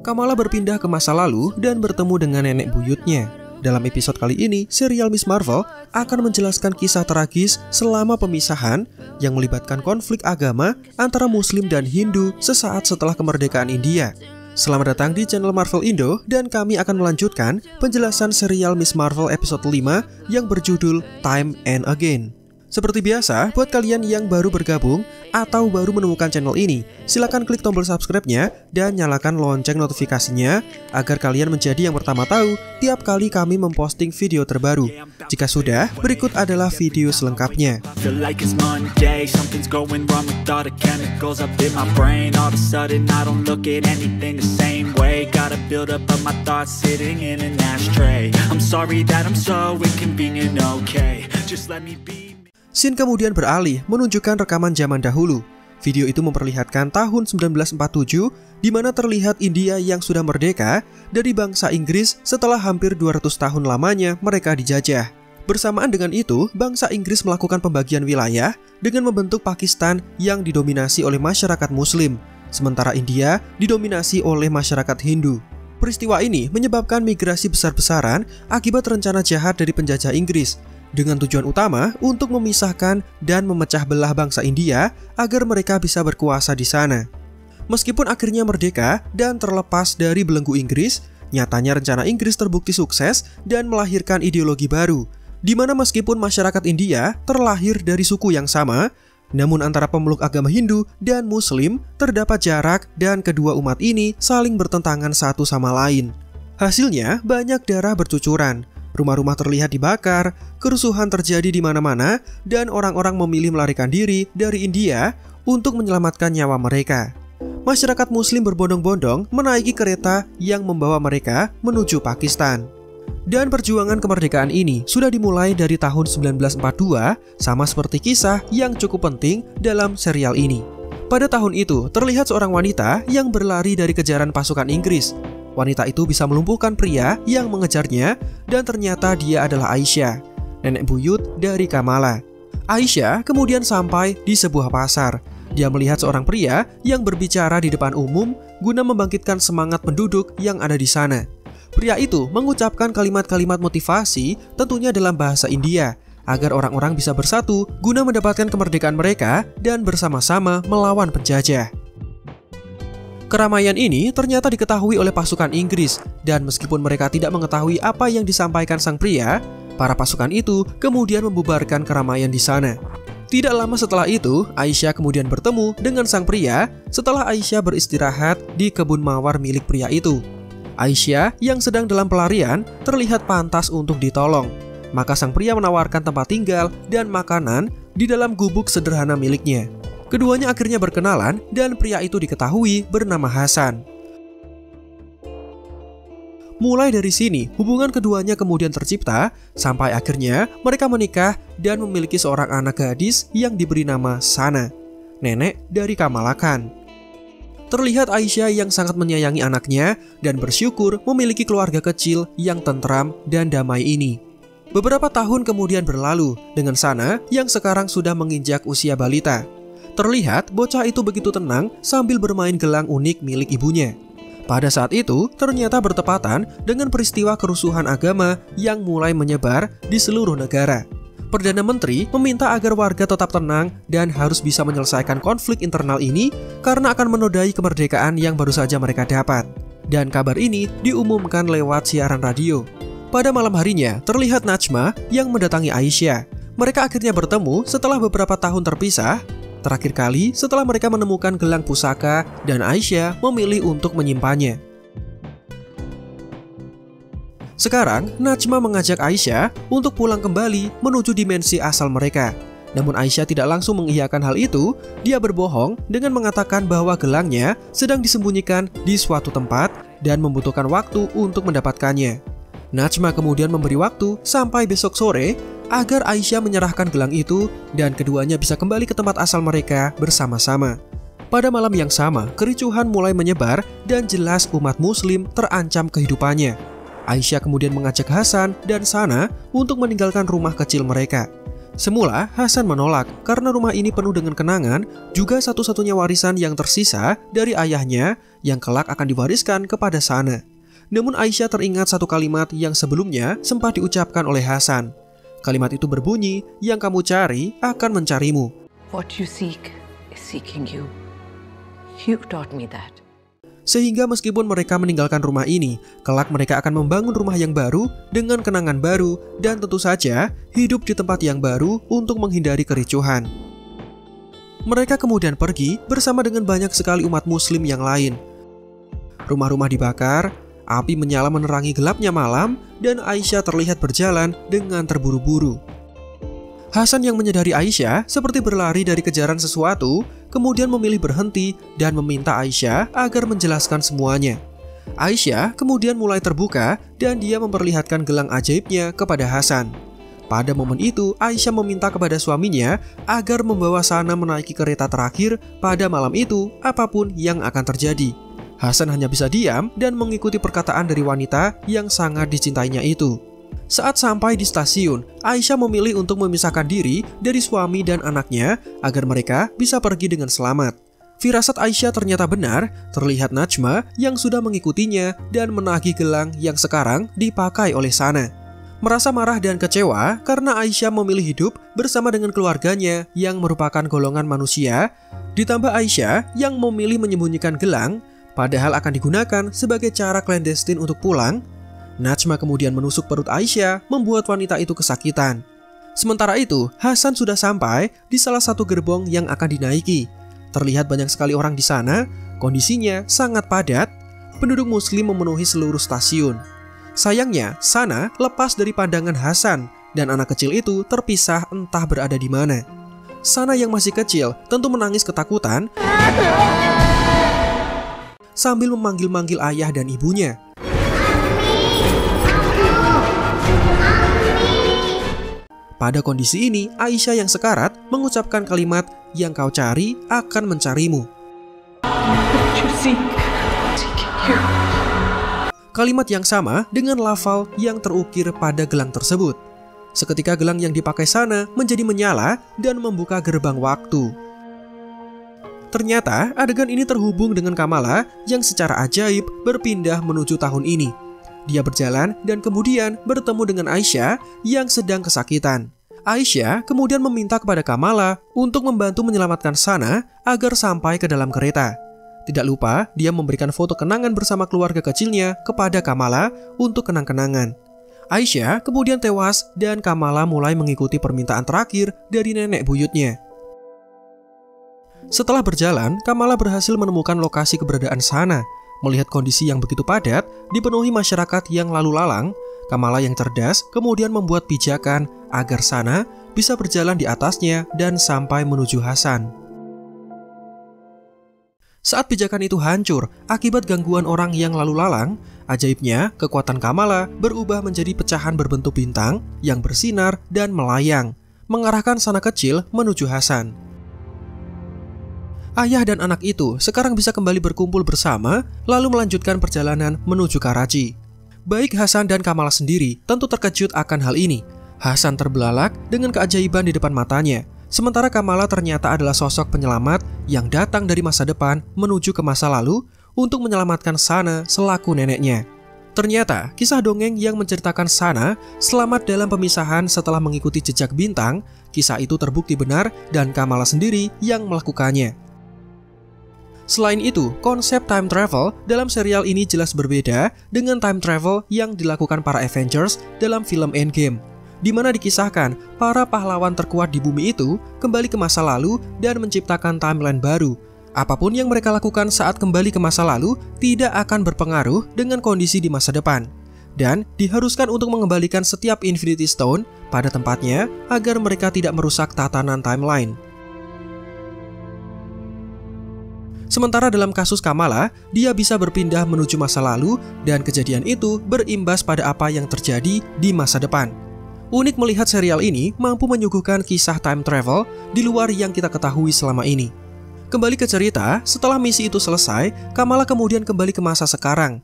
Kamala berpindah ke masa lalu dan bertemu dengan nenek buyutnya. Dalam episode kali ini, serial Miss Marvel akan menjelaskan kisah tragis selama pemisahan yang melibatkan konflik agama antara Muslim dan Hindu sesaat setelah kemerdekaan India. Selamat datang di channel Marvel Indo dan kami akan melanjutkan penjelasan serial Miss Marvel episode 5 yang berjudul Time and Again. Seperti biasa, buat kalian yang baru bergabung atau baru menemukan channel ini, silakan klik tombol subscribe-nya dan nyalakan lonceng notifikasinya agar kalian menjadi yang pertama tahu tiap kali kami memposting video terbaru. Jika sudah, berikut adalah video selengkapnya. Scene kemudian beralih menunjukkan rekaman zaman dahulu. Video itu memperlihatkan tahun 1947 di mana terlihat India yang sudah merdeka dari bangsa Inggris setelah hampir 200 tahun lamanya mereka dijajah. Bersamaan dengan itu, bangsa Inggris melakukan pembagian wilayah dengan membentuk Pakistan yang didominasi oleh masyarakat Muslim, sementara India didominasi oleh masyarakat Hindu. Peristiwa ini menyebabkan migrasi besar-besaran akibat rencana jahat dari penjajah Inggris, dengan tujuan utama untuk memisahkan dan memecah belah bangsa India agar mereka bisa berkuasa di sana. Meskipun akhirnya merdeka dan terlepas dari belenggu Inggris, nyatanya rencana Inggris terbukti sukses dan melahirkan ideologi baru, di mana meskipun masyarakat India terlahir dari suku yang sama, namun antara pemeluk agama Hindu dan Muslim terdapat jarak dan kedua umat ini saling bertentangan satu sama lain. Hasilnya banyak darah bercucuran. Rumah-rumah terlihat dibakar, kerusuhan terjadi di mana-mana, dan orang-orang memilih melarikan diri dari India untuk menyelamatkan nyawa mereka. Masyarakat Muslim berbondong-bondong menaiki kereta yang membawa mereka menuju Pakistan. Dan perjuangan kemerdekaan ini sudah dimulai dari tahun 1942, sama seperti kisah yang cukup penting dalam serial ini. Pada tahun itu, terlihat seorang wanita yang berlari dari kejaran pasukan Inggris. Wanita itu bisa melumpuhkan pria yang mengejarnya dan ternyata dia adalah Aisyah, nenek buyut dari Kamala. Aisyah kemudian sampai di sebuah pasar. Dia melihat seorang pria yang berbicara di depan umum guna membangkitkan semangat penduduk yang ada di sana. Pria itu mengucapkan kalimat-kalimat motivasi tentunya dalam bahasa India agar orang-orang bisa bersatu guna mendapatkan kemerdekaan mereka dan bersama-sama melawan penjajah. Keramaian ini ternyata diketahui oleh pasukan Inggris, dan meskipun mereka tidak mengetahui apa yang disampaikan sang pria, para pasukan itu kemudian membubarkan keramaian di sana. Tidak lama setelah itu, Aisyah kemudian bertemu dengan sang pria setelah Aisyah beristirahat di kebun mawar milik pria itu. Aisyah yang sedang dalam pelarian terlihat pantas untuk ditolong, maka sang pria menawarkan tempat tinggal dan makanan di dalam gubuk sederhana miliknya. Keduanya akhirnya berkenalan dan pria itu diketahui bernama Hasan. Mulai dari sini, hubungan keduanya kemudian tercipta sampai akhirnya mereka menikah dan memiliki seorang anak gadis yang diberi nama Sana, nenek dari Kamala Khan. Terlihat Aisyah yang sangat menyayangi anaknya dan bersyukur memiliki keluarga kecil yang tentram dan damai ini. Beberapa tahun kemudian berlalu dengan Sana yang sekarang sudah menginjak usia balita. Terlihat bocah itu begitu tenang sambil bermain gelang unik milik ibunya. Pada saat itu, ternyata bertepatan dengan peristiwa kerusuhan agama yang mulai menyebar di seluruh negara. Perdana Menteri meminta agar warga tetap tenang dan harus bisa menyelesaikan konflik internal ini karena akan menodai kemerdekaan yang baru saja mereka dapat. Dan kabar ini diumumkan lewat siaran radio. Pada malam harinya, terlihat Najma yang mendatangi Aisyah. Mereka akhirnya bertemu setelah beberapa tahun terpisah. Terakhir kali setelah mereka menemukan gelang pusaka dan Aisyah memilih untuk menyimpannya. Sekarang, Najma mengajak Aisyah untuk pulang kembali menuju dimensi asal mereka. Namun Aisyah tidak langsung mengiyakan hal itu. Dia berbohong dengan mengatakan bahwa gelangnya sedang disembunyikan di suatu tempat dan membutuhkan waktu untuk mendapatkannya. Najma kemudian memberi waktu sampai besok sore agar Aisyah menyerahkan gelang itu dan keduanya bisa kembali ke tempat asal mereka bersama-sama. Pada malam yang sama, kericuhan mulai menyebar dan jelas umat Muslim terancam kehidupannya. Aisyah kemudian mengajak Hasan dan Sana untuk meninggalkan rumah kecil mereka. Semula, Hasan menolak karena rumah ini penuh dengan kenangan, juga satu-satunya warisan yang tersisa dari ayahnya yang kelak akan diwariskan kepada Sana. Namun Aisyah teringat satu kalimat yang sebelumnya sempat diucapkan oleh Hasan. Kalimat itu berbunyi, yang kamu cari akan mencarimu. What you seek is seeking you. You taught me that. Sehingga meskipun mereka meninggalkan rumah ini, kelak mereka akan membangun rumah yang baru dengan kenangan baru dan tentu saja hidup di tempat yang baru untuk menghindari kericuhan. Mereka kemudian pergi bersama dengan banyak sekali umat muslim yang lain. Rumah-rumah dibakar, api menyala menerangi gelapnya malam, dan Aisyah terlihat berjalan dengan terburu-buru. Hasan yang menyadari Aisyah seperti berlari dari kejaran sesuatu, kemudian memilih berhenti dan meminta Aisyah agar menjelaskan semuanya. Aisyah kemudian mulai terbuka dan dia memperlihatkan gelang ajaibnya kepada Hasan. Pada momen itu, Aisyah meminta kepada suaminya agar membawa Sana menaiki kereta terakhir pada malam itu, apapun yang akan terjadi. Hasan hanya bisa diam dan mengikuti perkataan dari wanita yang sangat dicintainya itu. Saat sampai di stasiun, Aisyah memilih untuk memisahkan diri dari suami dan anaknya agar mereka bisa pergi dengan selamat. Firasat Aisyah ternyata benar, terlihat Najma yang sudah mengikutinya dan menagih gelang yang sekarang dipakai oleh Sana. Merasa marah dan kecewa karena Aisyah memilih hidup bersama dengan keluarganya yang merupakan golongan manusia, ditambah Aisyah yang memilih menyembunyikan gelang, padahal akan digunakan sebagai cara clandestine untuk pulang, Najma kemudian menusuk perut Aisyah, membuat wanita itu kesakitan. Sementara itu, Hasan sudah sampai di salah satu gerbong yang akan dinaiki. Terlihat banyak sekali orang di sana, kondisinya sangat padat, penduduk muslim memenuhi seluruh stasiun. Sayangnya, Sana lepas dari pandangan Hasan, dan anak kecil itu terpisah entah berada di mana. Sana yang masih kecil tentu menangis ketakutan sambil memanggil-manggil ayah dan ibunya. Pada kondisi ini, Aisyah yang sekarat mengucapkan kalimat, yang kau cari akan mencarimu. Kalimat yang sama dengan lafal yang terukir pada gelang tersebut. Seketika gelang yang dipakai Sana menjadi menyala dan membuka gerbang waktu. Ternyata adegan ini terhubung dengan Kamala yang secara ajaib berpindah menuju tahun ini. Dia berjalan dan kemudian bertemu dengan Aisyah yang sedang kesakitan. Aisyah kemudian meminta kepada Kamala untuk membantu menyelamatkan Sana agar sampai ke dalam kereta. Tidak lupa, dia memberikan foto kenangan bersama keluarga kecilnya kepada Kamala untuk kenang-kenangan. Aisyah kemudian tewas dan Kamala mulai mengikuti permintaan terakhir dari nenek buyutnya. Setelah berjalan, Kamala berhasil menemukan lokasi keberadaan Sana. Melihat kondisi yang begitu padat, dipenuhi masyarakat yang lalu lalang, Kamala yang cerdas kemudian membuat pijakan agar Sana bisa berjalan di atasnya dan sampai menuju Hasan. Saat pijakan itu hancur akibat gangguan orang yang lalu lalang, ajaibnya kekuatan Kamala berubah menjadi pecahan berbentuk bintang yang bersinar dan melayang, mengarahkan Sana kecil menuju Hasan. Ayah dan anak itu sekarang bisa kembali berkumpul bersama, lalu melanjutkan perjalanan menuju Karachi. Baik Hasan dan Kamala sendiri tentu terkejut akan hal ini. Hasan terbelalak dengan keajaiban di depan matanya, sementara Kamala ternyata adalah sosok penyelamat yang datang dari masa depan menuju ke masa lalu untuk menyelamatkan Sana selaku neneknya. Ternyata kisah dongeng yang menceritakan Sana selamat dalam pemisahan setelah mengikuti jejak bintang, kisah itu terbukti benar dan Kamala sendiri yang melakukannya. Selain itu, konsep time travel dalam serial ini jelas berbeda dengan time travel yang dilakukan para Avengers dalam film Endgame, di mana dikisahkan para pahlawan terkuat di bumi itu kembali ke masa lalu dan menciptakan timeline baru. Apapun yang mereka lakukan saat kembali ke masa lalu tidak akan berpengaruh dengan kondisi di masa depan, dan diharuskan untuk mengembalikan setiap Infinity Stone pada tempatnya agar mereka tidak merusak tatanan timeline. Sementara dalam kasus Kamala, dia bisa berpindah menuju masa lalu dan kejadian itu berimbas pada apa yang terjadi di masa depan. Unik melihat serial ini mampu menyuguhkan kisah time travel di luar yang kita ketahui selama ini. Kembali ke cerita, setelah misi itu selesai, Kamala kemudian kembali ke masa sekarang.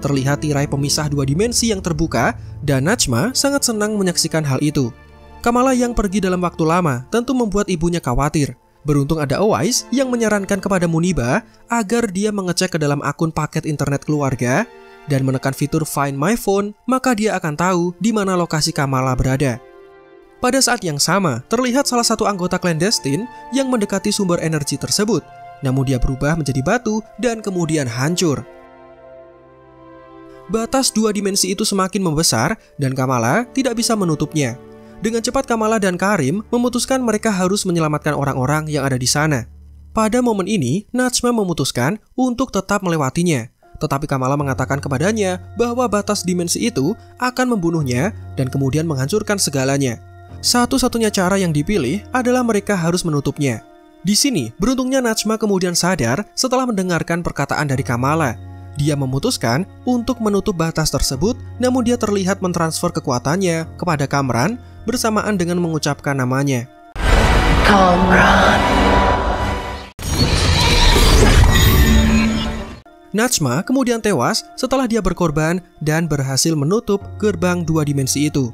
Terlihat tirai pemisah dua dimensi yang terbuka dan Najma sangat senang menyaksikan hal itu. Kamala yang pergi dalam waktu lama tentu membuat ibunya khawatir. Beruntung ada Owais yang menyarankan kepada Muniba agar dia mengecek ke dalam akun paket internet keluarga dan menekan fitur Find My Phone, maka dia akan tahu di mana lokasi Kamala berada. Pada saat yang sama, terlihat salah satu anggota clandestine yang mendekati sumber energi tersebut, namun dia berubah menjadi batu dan kemudian hancur. Batas 2 dimensi itu semakin membesar dan Kamala tidak bisa menutupnya. Dengan cepat Kamala dan Karim memutuskan mereka harus menyelamatkan orang-orang yang ada di sana. Pada momen ini, Najma memutuskan untuk tetap melewatinya. Tetapi Kamala mengatakan kepadanya bahwa batas dimensi itu akan membunuhnya dan kemudian menghancurkan segalanya. Satu-satunya cara yang dipilih adalah mereka harus menutupnya. Di sini, beruntungnya Najma kemudian sadar setelah mendengarkan perkataan dari Kamala. Dia memutuskan untuk menutup batas tersebut, namun dia terlihat mentransfer kekuatannya kepada Kamran bersamaan dengan mengucapkan namanya. Kamran. Najma kemudian tewas setelah dia berkorban dan berhasil menutup gerbang 2 dimensi itu.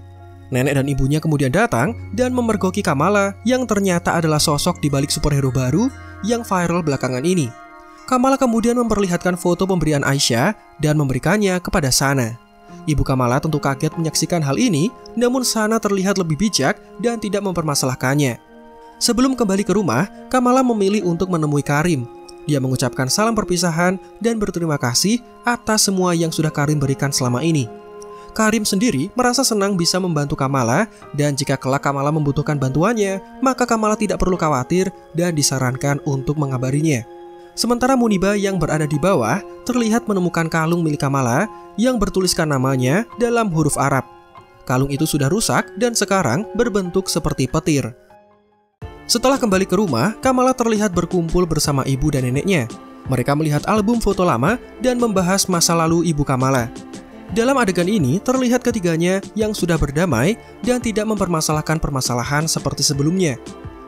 Nenek dan ibunya kemudian datang dan memergoki Kamala yang ternyata adalah sosok di balik superhero baru yang viral belakangan ini. Kamala kemudian memperlihatkan foto pemberian Aisyah dan memberikannya kepada Sana. Ibu Kamala tentu kaget menyaksikan hal ini, namun Sana terlihat lebih bijak dan tidak mempermasalahkannya. Sebelum kembali ke rumah, Kamala memilih untuk menemui Karim. Dia mengucapkan salam perpisahan dan berterima kasih atas semua yang sudah Karim berikan selama ini. Karim sendiri merasa senang bisa membantu Kamala, dan jika kelak Kamala membutuhkan bantuannya, maka Kamala tidak perlu khawatir dan disarankan untuk mengabarinya. Sementara Muniba yang berada di bawah terlihat menemukan kalung milik Kamala yang bertuliskan namanya dalam huruf Arab. Kalung itu sudah rusak dan sekarang berbentuk seperti petir. Setelah kembali ke rumah, Kamala terlihat berkumpul bersama ibu dan neneknya. Mereka melihat album foto lama dan membahas masa lalu ibu Kamala. Dalam adegan ini terlihat ketiganya yang sudah berdamai dan tidak mempermasalahkan permasalahan seperti sebelumnya.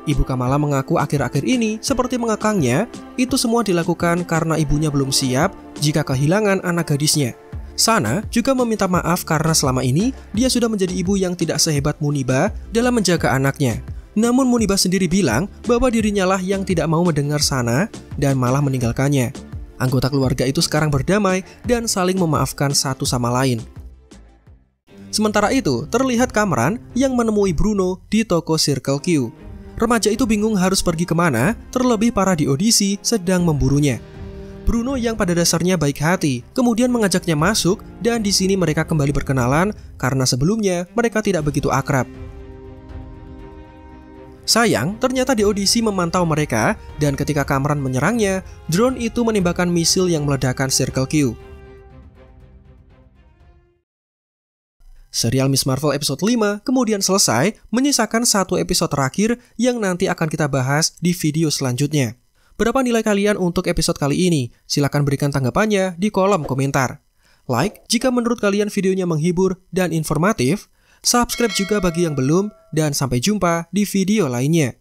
Ibu Kamala mengaku akhir-akhir ini seperti mengakangnya, itu semua dilakukan karena ibunya belum siap jika kehilangan anak gadisnya. Sana juga meminta maaf karena selama ini dia sudah menjadi ibu yang tidak sehebat Muniba dalam menjaga anaknya. Namun Muniba sendiri bilang bahwa dirinya lah yang tidak mau mendengar Sana dan malah meninggalkannya. Anggota keluarga itu sekarang berdamai dan saling memaafkan satu sama lain. Sementara itu, terlihat Kamran yang menemui Bruno di toko Circle Q. Remaja itu bingung harus pergi kemana, terlebih para di audisi sedang memburunya. Bruno yang pada dasarnya baik hati, kemudian mengajaknya masuk dan di sini mereka kembali berkenalan karena sebelumnya mereka tidak begitu akrab. Sayang, ternyata di audisi memantau mereka dan ketika Kamran menyerangnya, drone itu menembakkan misil yang meledakkan Circle Q. Serial Miss Marvel episode 5 kemudian selesai, menyisakan satu episode terakhir yang nanti akan kita bahas di video selanjutnya. Berapa nilai kalian untuk episode kali ini? Silahkan berikan tanggapannya di kolom komentar. Like jika menurut kalian videonya menghibur dan informatif, subscribe juga bagi yang belum, dan sampai jumpa di video lainnya.